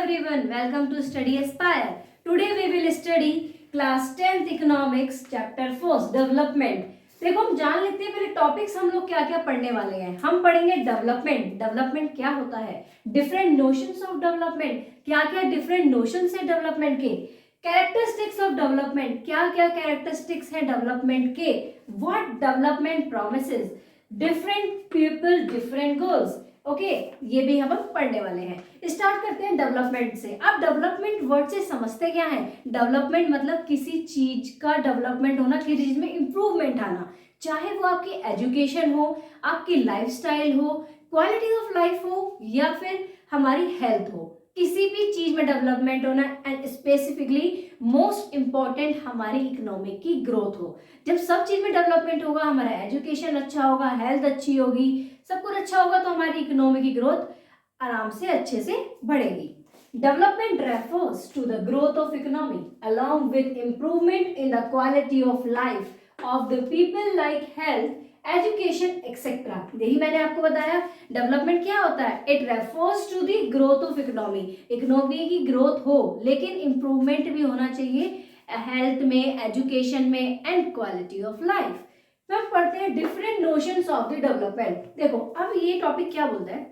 everyone, welcome to Study Aspire. Today we will study class 10th economics chapter 4 development. देखो हम जान लेते हैं पहले टॉपिक्स हम लोग क्या क्या पढ़ने वाले हैं। हम पढ़ेंगे डेवलपमेंट। डेवलपमेंट क्या होता है, डिफरेंट नोशंस ऑफ डेवलपमेंट, क्या क्या डिफरेंट नोशंस है डेवलपमेंट के, कैरेक्टरिस्टिक्स ऑफ डेवलपमेंट, क्या क्या कैरेक्टरिस्टिक्स है डेवलपमेंट के, what development promises, different people different goals. Okay, ये भी हम पढ़ने वाले हैं। स्टार्ट करते हैं डेवलपमेंट से। अब डेवलपमेंट वर्ड से समझते क्या है? डेवलपमेंट मतलब किसी चीज का डेवलपमेंट होना, किसी चीज में इंप्रूवमेंट आना, चाहे वो आपकी एजुकेशन हो, आपकी लाइफस्टाइल हो, क्वालिटी ऑफ लाइफ हो, या फिर हमारी हेल्थ हो, किसी भी चीज में डेवलपमेंट होना। एंड स्पेसिफिकली मोस्ट इंपॉर्टेंट हमारी इकोनॉमिक की ग्रोथ हो। जब सब चीज में डेवलपमेंट होगा, हमारा एजुकेशन अच्छा होगा, हेल्थ अच्छी होगी, सब कुछ अच्छा होगा, तो हमारी इकोनॉमी की ग्रोथ आराम से अच्छे से बढ़ेगी। Development refers to the growth of economy along with improvement in the quality of life of the people like health, education etcetera. यही मैंने आपको बताया डेवलपमेंट क्या होता है। It refers to the growth of economy. Economy की growth हो लेकिन इंप्रूवमेंट भी होना चाहिए हेल्थ में, एजुकेशन में एंड क्वालिटी ऑफ लाइफ। तो हम पढ़ते हैं different notions of the development. देखो अब ये टॉपिक क्या बोलता है,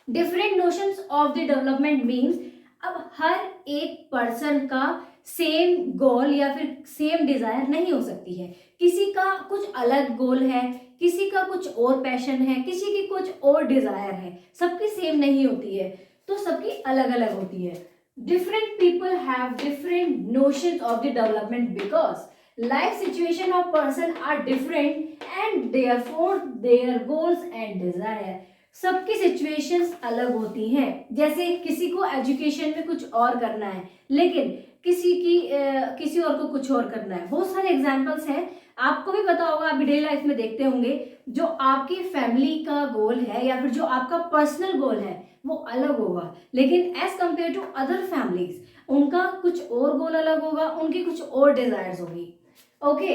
different notions of the development means अब हर एक पर्सन का सेम गोल या फिर सेम डिजायर नहीं हो सकती है। किसी का कुछ अलग गोल है, किसी का कुछ और पैशन है, किसी की कुछ और डिजायर है, सबकी सेम नहीं होती है, तो सबकी अलग अलग होती है। Different people have different notions of the development because life situation of person are different and therefore their goals and desire. सबकी सिचुएशंस अलग होती हैं। जैसे किसी को एजुकेशन में कुछ और करना है, लेकिन किसी और को कुछ और करना है। बहुत सारे एग्जांपल्स हैं, आपको भी पता होगा, आप डेली लाइफ में देखते होंगे। जो आपकी फैमिली का गोल है या फिर जो आपका पर्सनल गोल है वो अलग होगा, लेकिन as compare to other families उनका कुछ और गोल अलग होगा, उनकी कुछ और डिजायर्स होगी। Okay,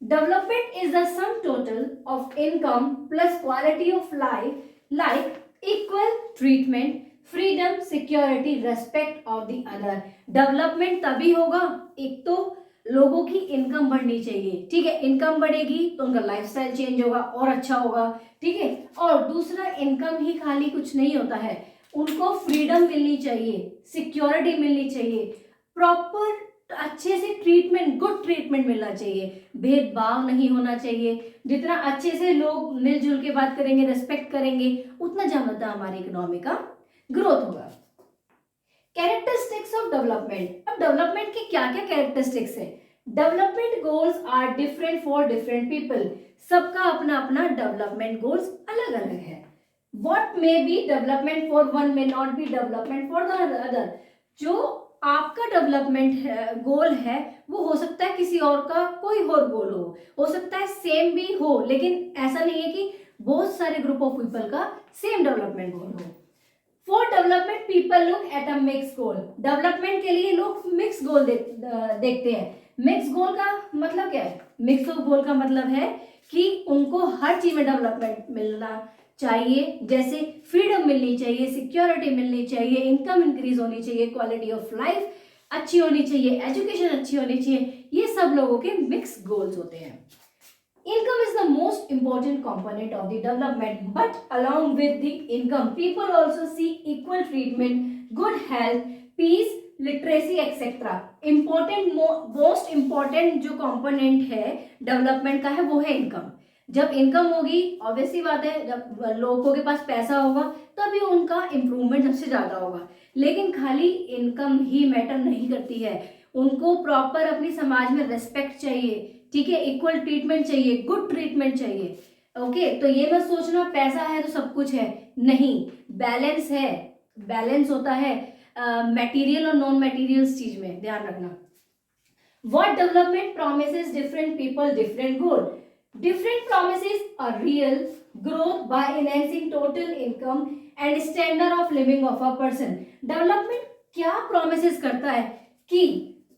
development is the sum total of income plus quality of life, like equal treatment, freedom, security, respect of the other. Development तभी होगा, एक तो लोगों की इनकम बढ़नी चाहिए, ठीक है, इनकम बढ़ेगी तो उनका लाइफस्टाइल चेंज होगा और अच्छा होगा, ठीक है। और दूसरा, इनकम ही खाली कुछ नहीं होता है, उनको फ्रीडम मिलनी चाहिए, सिक्योरिटी मिलनी चाहिए, प्रॉपर अच्छे से ट्रीटमेंट, गुड ट्रीटमेंट मिलना चाहिए, भेदभाव नहीं होना चाहिए। जितना अच्छे से लोग मिलजुल के बात करेंगे, रेस्पेक्ट करेंगे, उतना ज्यादा हमारी इकोनॉमी का ग्रोथ होगा। Characteristics of development. अब डेवलपमेंट के क्या क्या कैरेक्टरिस्टिक्स है? Development goals are different for different people. सबका अपना अपना डेवलपमेंट गोल्स अलग अलग है। What may be development for one may not be development for the other. जो आपका डेवलपमेंट गोल है वो हो सकता है किसी और का कोई और गोल हो सकता है सेम भी हो, लेकिन ऐसा नहीं है कि बहुत सारे ग्रुप ऑफ पीपल का सेम डेवलपमेंट गोल हो। For development people look at a mix goal. Development के लिए लोग मिक्स गोल देखते हैं। मिक्स गोल का मतलब क्या है? मिक्स ऑफ गोल का मतलब है कि उनको हर चीज में डेवलपमेंट मिलना चाहिए, जैसे फ्रीडम मिलनी चाहिए, सिक्योरिटी मिलनी चाहिए, इनकम इंक्रीज होनी चाहिए, क्वालिटी ऑफ लाइफ अच्छी होनी चाहिए, एजुकेशन अच्छी होनी चाहिए। ये सब लोगों के मिक्स गोल्स होते हैं। Income is the most important component of the development, but along with the income, people also see equal treatment, good health, peace, literacy, etc. Important, most important जो component है डेवलपमेंट का है वो है income. जब income होगी, obviously बात है, जब लोगों के पास पैसा होगा तभी उनका इम्प्रूवमेंट सबसे ज्यादा होगा। लेकिन खाली इनकम ही मैटर नहीं करती है, उनको प्रॉपर अपनी समाज में रेस्पेक्ट चाहिए, ठीक है, इक्वल ट्रीटमेंट चाहिए, गुड ट्रीटमेंट चाहिए। ओके, तो ये मत सोचना पैसा है तो सब कुछ है, नहीं, बैलेंस है, बैलेंस होता है मटेरियल और नॉन मटेरियल चीज में, ध्यान रखना। What development promises different people different goal. Different promises a real growth by enhancing total income and standard of living of a person. Development क्या promises करता है कि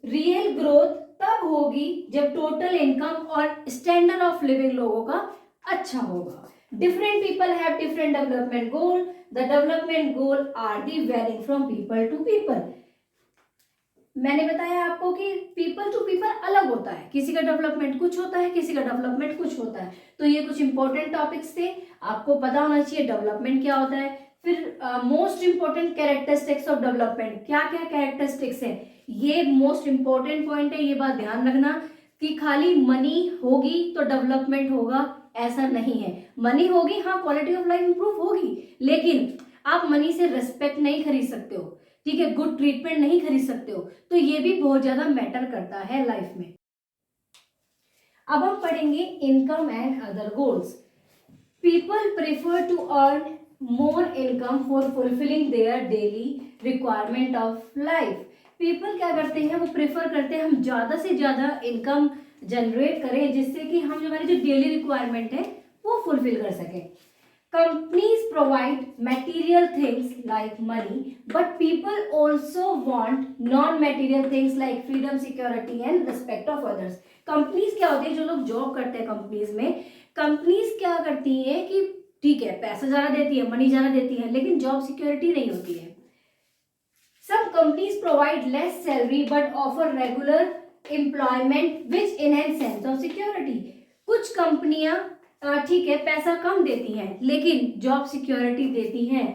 real growth तब होगी जब total income और standard of living लोगों का अच्छा होगा। Different people have different development goal. The development goal are the varying from people to people. मैंने बताया आपको कि पीपल टू पीपल अलग होता है, किसी का डेवलपमेंट कुछ होता है, किसी का डेवलपमेंट कुछ होता है। तो ये कुछ इंपॉर्टेंट टॉपिक्स थे, आपको पता होना चाहिए डेवलपमेंट क्या होता है। फिर most important characteristics of development, क्या क्या कैरेक्टरिस्टिक्स है, ये मोस्ट इंपॉर्टेंट पॉइंट है, ये बात ध्यान रखना कि खाली मनी होगी तो डेवलपमेंट होगा, ऐसा नहीं है। मनी होगी, हाँ क्वालिटी ऑफ लाइफ इंप्रूव होगी, लेकिन आप मनी से रिस्पेक्ट नहीं खरीद सकते हो, ठीक है, गुड ट्रीटमेंट नहीं खरीद सकते हो, तो ये भी बहुत ज्यादा मैटर करता है लाइफ में। अब हम पढ़ेंगे income and other goals. People prefer to earn more income for fulfilling their daily requirement of life. People क्या करते हैं, वो प्रेफर करते हैं हम ज्यादा से ज्यादा इनकम जनरेट करें, जिससे कि हम जो हमारी जो डेली रिक्वायरमेंट है वो फुलफिल कर सकें। Companies provide material things like money, but people also want non-material things like freedom, security and respect of others. Companies क्या होती है, जो लोग जॉब करते हैं कंपनीज में, कंपनीज क्या करती हैं कि ठीक है पैसा ज़्यादा देती है, मनी ज़्यादा देती है, लेकिन जॉब सिक्योरिटी नहीं होती है। Some companies provide less salary but offer regular employment which enhance sense of security. कुछ कंपनियां ठीक है पैसा कम देती हैं लेकिन जॉब सिक्योरिटी देती हैं।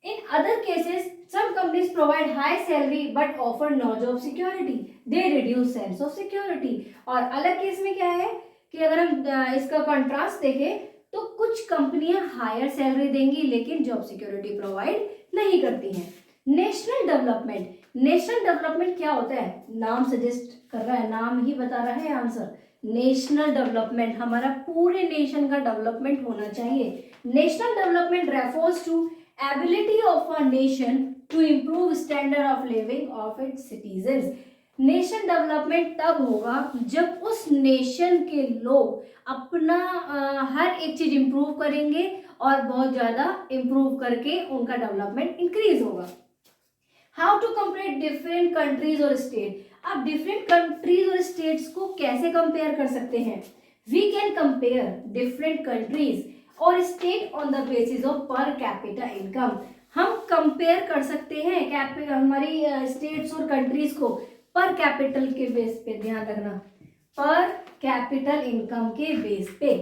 In other cases some companies provide high salary but offer no job security, they reduce sense of security. और अलग केस में क्या है कि अगर हम इसका कॉन्ट्रास्ट देखें तो कुछ कंपनियां हायर सैलरी देंगी लेकिन जॉब सिक्योरिटी प्रोवाइड नहीं करती हैं। नेशनल डेवलपमेंट, नेशनल डेवलपमेंट क्या होता है, नाम सजेस्ट कर रहा है, नाम ही बता रहा है आंसर। नेशनल डेवलपमेंट, हमारा पूरे नेशन का डेवलपमेंट होना चाहिए। National development refers to ability of a nation to improve standard of living of its citizens. Nation development तब होगा जब उस नेशन के लोग अपना हर एक चीज इम्प्रूव करेंगे और बहुत ज्यादा इम्प्रूव करके उनका डेवलपमेंट इंक्रीज होगा। How to compare different countries और स्टेट, आप डिफरेंट कंट्रीज और स्टेट्स को कैसे कंपेयर कर सकते हैं। We can compare different countries और state on the basis of per capita income. हम कंपेयर कर सकते हैं हमारी स्टेट्स और कंट्रीज को पर कैपिटल के बेस पे, ध्यान रखना, पर कैपिटल इनकम के बेस पे।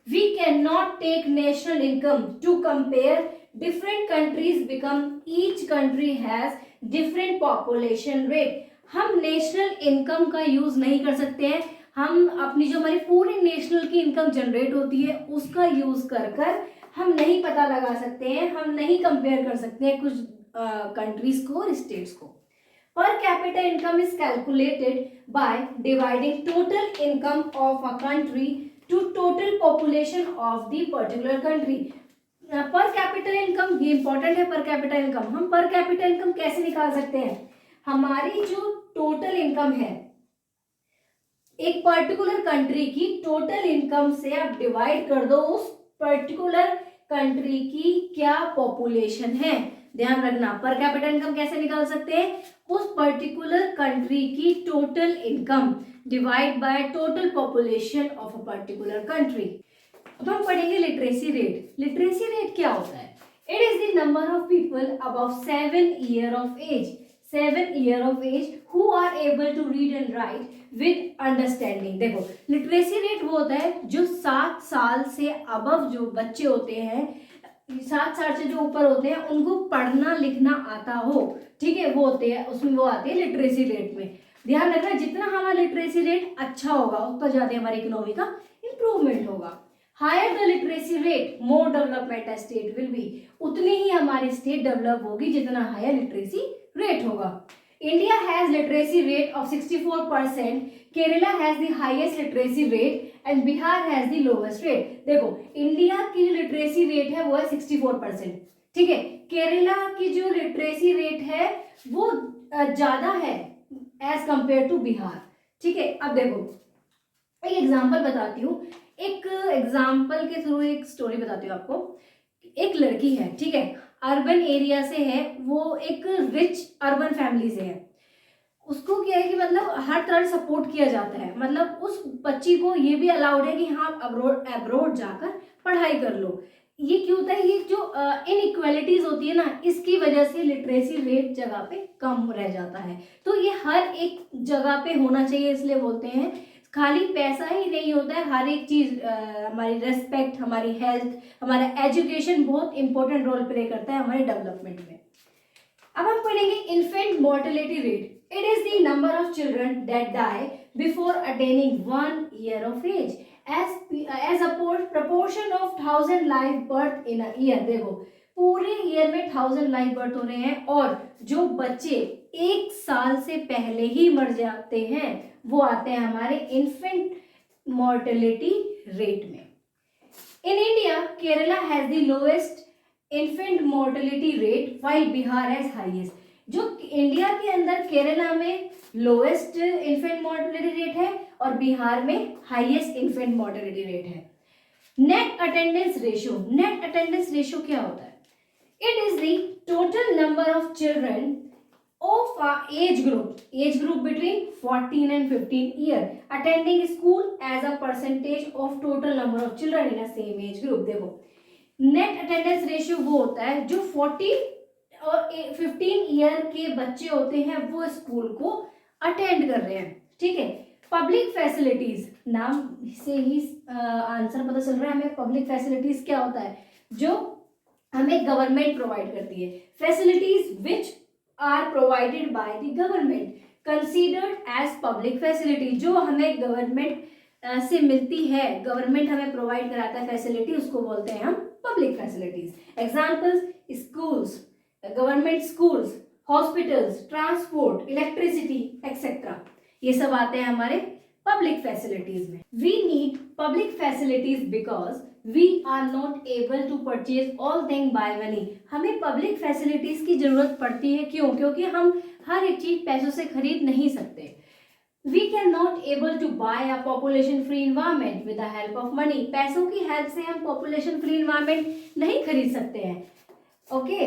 We can not take national income to compare different countries because each country has different population rate. हम नेशनल इनकम का यूज नहीं कर सकते हैं, हम अपनी जो हमारी पूरी नेशनल की इनकम जनरेट होती है उसका यूज कर हम नहीं पता लगा सकते हैं, हम नहीं कंपेयर कर सकते हैं कुछ कंट्रीज को और स्टेट्स को। Per capita income is calculated by dividing total income of a country to total population of the particular country. Per capital income ये इंपॉर्टेंट है। पर कैपिटल इनकम, हम पर कैपिटल इनकम कैसे निकाल सकते हैं, हमारी जो टोटल इनकम है एक पर्टिकुलर कंट्री की टोटल इनकम से आप डिवाइड कर दो उस पर्टिकुलर कंट्री की क्या पॉपुलेशन है। ध्यान रखना, पर कैपिटल इनकम कैसे निकाल सकते हैं, उस पर्टिकुलर कंट्री की total income divide by total population of a particular country. अब हम पढ़ेंगे लिटरेसी रेट। लिटरेसी रेट क्या होता है, it is the number of people above 7 year of age, 7 year of age who are able to read and write with understanding. देखो literacy rate वो होता है जो 7 साल से अबव जो बच्चे होते हैं, 7 साल से जो ऊपर होते हैं उनको पढ़ना लिखना आता हो, ठीक है, वो होते हैं, उसमें वो आते हैं लिटरेसी रेट में। ध्यान रखना, जितना हमारा लिटरेसी रेट अच्छा होगा उतना ज्यादा हमारी इकोनॉमी का इंप्रूवमेंट होगा। Higher the literacy rate more development a state will be, उतनी ही हमारी स्टेट डेवलप होगी जितना हायर लिटरेसी रेट होगा। India has literacy rate of 64%, Kerala has the highest literacy rate and Bihar has the lowest rate. देखो India की literacy rate है वो है 64%, ठीक है, केरला की जो लिटरेसी रेट है वो ज्यादा है एज कंपेयर टू बिहार, ठीक है। अब देखो एक एग्जांपल बताती हूँ, एक एग्जांपल के थ्रू एक स्टोरी बताती हूँ आपको। एक लड़की है, ठीक है, अर्बन एरिया से है, वो एक रिच अर्बन फैमिली से है। उसको क्या है कि मतलब हर तरह से सपोर्ट किया जाता है, मतलब उस बच्ची को ये भी अलाउड है कि हाँ अब्रोड जाकर पढ़ाई कर लो। ये क्यों होता है, ये जो इनइक्वालिटीज होती है ना, इसकी वजह से लिटरेसी रेट जगह पे कम रह जाता है। तो ये हर एक जगह पे होना चाहिए, इसलिए बोलते हैं खाली पैसा ही नहीं होता है, हर एक चीज हमारी रेस्पेक्ट, हमारी हेल्थ, हमारा एजुकेशन बहुत इंपॉर्टेंट रोल प्ले करता है हमारे डेवलपमेंट में। अब हम पढ़ेंगे infant mortality rate. It is the number of children that die before attaining 1 year of age as a proportion of 1000 live birth in a year। देखो पूरे ईयर में 1000 लाइव बर्थ हो रहे हैं, और जो बच्चे 1 साल से पहले ही मर जाते हैं वो आते हैं हमारे इन्फेंट मोर्टेलिटी रेट में। In India Kerala has the lowest infant mortality rate while Bihar has highest. जो इंडिया के अंदर केरला में लोएस्ट इन्फेंट मोर्टेलिटी रेट है और बिहार में हाईएस्ट इन्फेंट मोर्टेलिटी रेट है। Net attendance ratio. Net attendance ratio क्या होता है? It is the total number of children of age group between 14 and 15 year attending school as a percentage of total number of children in a same age group। देखो net attendance ratio वो होता है जो 14 और 15 year के बच्चे होते हैं वो स्कूल को अटेंड कर रहे हैं, ठीक है। पब्लिक फैसिलिटीज, नाम से ही आंसर पता चल रहा है हमें। पब्लिक फैसिलिटीज क्या होता है? जो हमें गवर्नमेंट प्रोवाइड करती है। Facilities which are provided by the government considered as public facility. जो हमें गवर्नमेंट से मिलती है, गवर्नमेंट हमें प्रोवाइड कराता है फैसिलिटी, उसको बोलते हैं हम public facilities. Examples schools, government schools, hospitals, transport, electricity etcetera, ये सब आते हैं हमारे पब्लिक फैसिलिटीज में। We need public facilities because we are not able to purchase all thing by money. हमें पब्लिक फैसिलिटीज की जरूरत पड़ती है, क्यों? क्योंकि हम हर एक चीज पैसों से खरीद नहीं सकते। We can not able to buy a population free environment with the help of money. पैसों की हेल्प से हम पॉपुलेशन फ्री इन्वायरमेंट नहीं खरीद सकते हैं। Okay,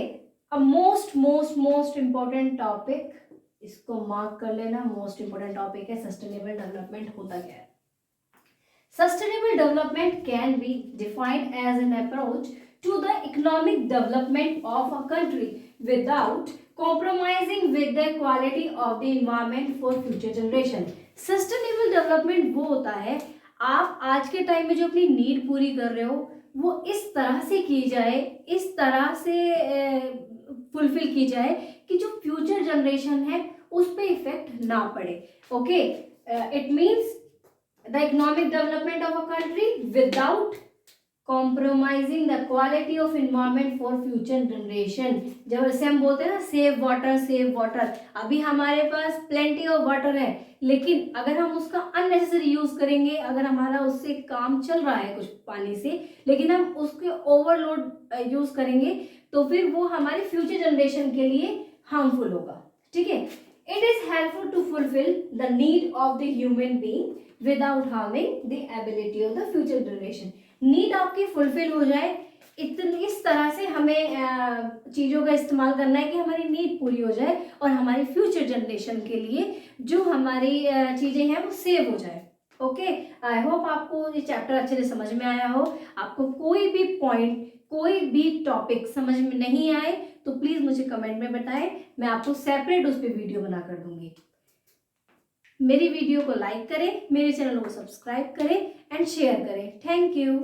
a most important topic, इसको मार्क कर लेना, मोस्ट इंपॉर्टेंट टॉपिक है सस्टेनेबल डेवलपमेंट होता क्या है। Sustainable development can be defined as an approach to the economic development of a country without compromising with the quality of the environment for future generation। Sustainable development वो होता है, आप आज के टाइम में जो अपनी नीड पूरी कर रहे हो वो इस तरह से की जाए, इस तरह से फुलफिल की जाए कि जो फ्यूचर जनरेशन है उस पर इफेक्ट ना पड़े। Okay, it means the economic development of a country without compromising the quality of environment for future generation। जब ऐसे हम बोलते हैं ना सेव वाटर, अभी हमारे पास प्लेंटी ऑफ वाटर है, लेकिन अगर हम उसका अननेसेसरी यूज करेंगे, अगर हमारा उससे काम चल रहा है कुछ पानी से, लेकिन हम उसके ओवरलोड यूज करेंगे तो फिर वो हमारे फ्यूचर जनरेशन के लिए हार्मफुल होगा, ठीक है। It is helpful to fulfil the need of the human being without harming the ability of the future generation. Need आपकी फुलफिल हो जाए, इस तरह से हमें चीज़ों का इस्तेमाल करना है कि हमारी नीड पूरी हो जाए और हमारी फ्यूचर जनरेशन के लिए जो हमारी चीज़ें हैं वो सेव हो जाए। ओके, आई होप आपको ये चैप्टर अच्छे से समझ में आया हो। आपको कोई भी पॉइंट, कोई भी टॉपिक समझ में नहीं आए तो प्लीज़ मुझे कमेंट में बताएं, मैं आपको सेपरेट उस पर वीडियो बना कर दूंगी। मेरी वीडियो को लाइक करें, मेरे चैनल को सब्सक्राइब करें एंड शेयर करें। Thank you.